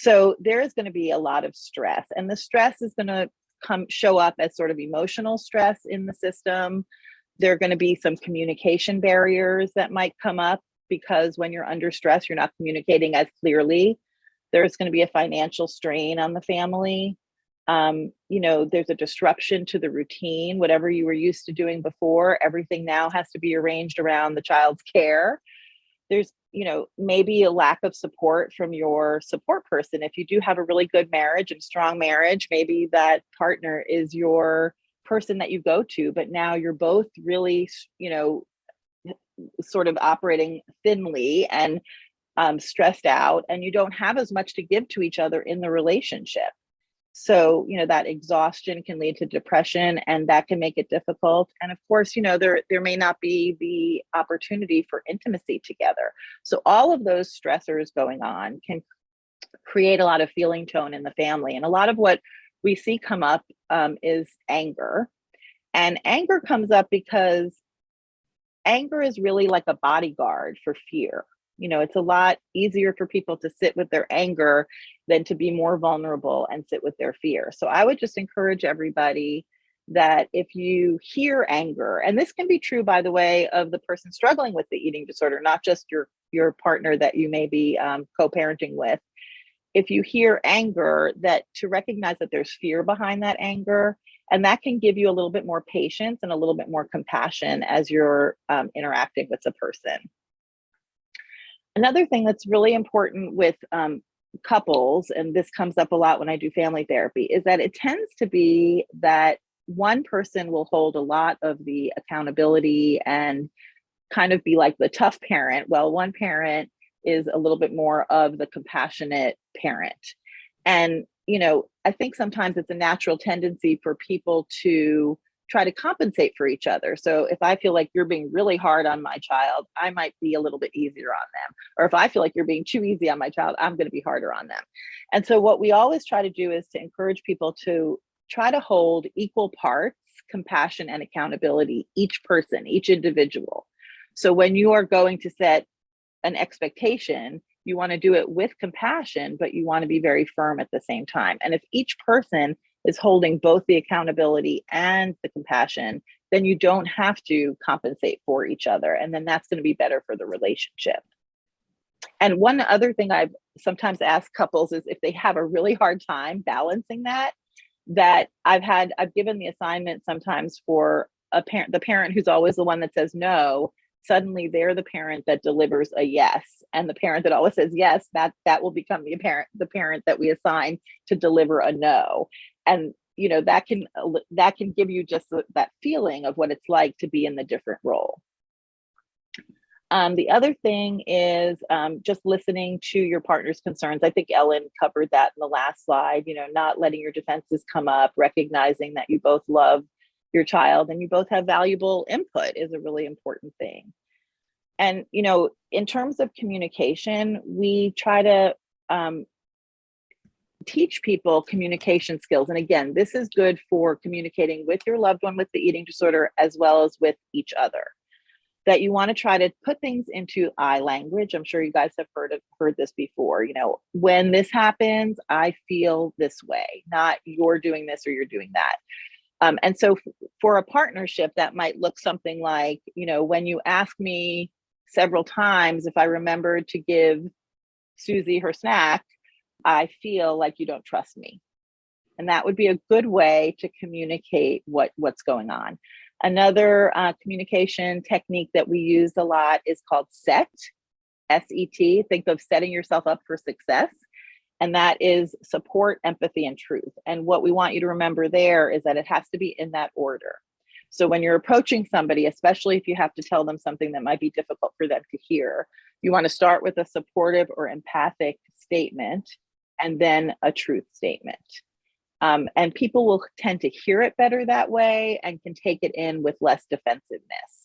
So there is going to be a lot of stress, and the stress is going to show up as sort of emotional stress in the system. There are going to be some communication barriers that might come up because when you're under stress, you're not communicating as clearly. There's going to be a financial strain on the family. There's a disruption to the routine. Whatever you were used to doing before, everything now has to be arranged around the child's care. There's, maybe a lack of support from your support person. If you do have a really good marriage and strong marriage, maybe that partner is your person that you go to, but now you're both really, sort of operating thinly and stressed out, and you don't have as much to give to each other in the relationship. So, that exhaustion can lead to depression, and that can make it difficult. And of course, there may not be the opportunity for intimacy together. So all of those stressors going on can create a lot of feeling tone in the family. And a lot of what we see come up is anger. And anger comes up because anger is really like a bodyguard for fear. It's a lot easier for people to sit with their anger than to be more vulnerable and sit with their fear. So I would just encourage everybody that if you hear anger, and this can be true, by the way, of the person struggling with the eating disorder, not just your partner that you may be co-parenting with. If you hear anger, that to recognize that there's fear behind that anger, and that can give you a little bit more patience and a little bit more compassion as you're interacting with the person. Another thing that's really important with couples, and this comes up a lot when I do family therapy, is that it tends to be that one person will hold a lot of the accountability and kind of be like the tough parent, while one parent is a little bit more of the compassionate parent. And, I think sometimes it's a natural tendency for people to try to compensate for each other. So if I feel like you're being really hard on my child, I might be a little bit easier on them. Or if I feel like you're being too easy on my child, I'm going to be harder on them. And so what we always try to do is to encourage people to try to hold equal parts compassion and accountability, each person, each individual. So when you are going to set an expectation, you want to do it with compassion, but you want to be very firm at the same time. And if each person is holding both the accountability and the compassion, then you don't have to compensate for each other. And then that's going to be better for the relationship. And one other thing I've sometimes asked couples is if they have a really hard time balancing that I've given the assignment sometimes for the parent who's always the one that says no, suddenly they're the parent that delivers a yes. And the parent that always says yes, that will become the parent that we assign to deliver a no. And that can give you just that feeling of what it's like to be in the different role. The other thing is just listening to your partner's concerns. I think Ellen covered that in the last slide, not letting your defenses come up, recognizing that you both love your child and you both have valuable input is a really important thing. And, in terms of communication, we try to teach people communication skills. And again, this is good for communicating with your loved one with the eating disorder as well as with each other. That you want to try to put things into I language. I'm sure you guys have heard this before. When this happens, I feel this way, not you're doing this or you're doing that. And so for a partnership, that might look something like, when you ask me several times if I remembered to give Susie her snack, I feel like you don't trust me. And that would be a good way to communicate what's going on. Another communication technique that we use a lot is called SET, S-E-T. Think of setting yourself up for success. And that is support, empathy, and truth. And what we want you to remember there is that it has to be in that order. So when you're approaching somebody, especially if you have to tell them something that might be difficult for them to hear, you want to start with a supportive or empathic statement and then a truth statement. And people will tend to hear it better that way and can take it in with less defensiveness.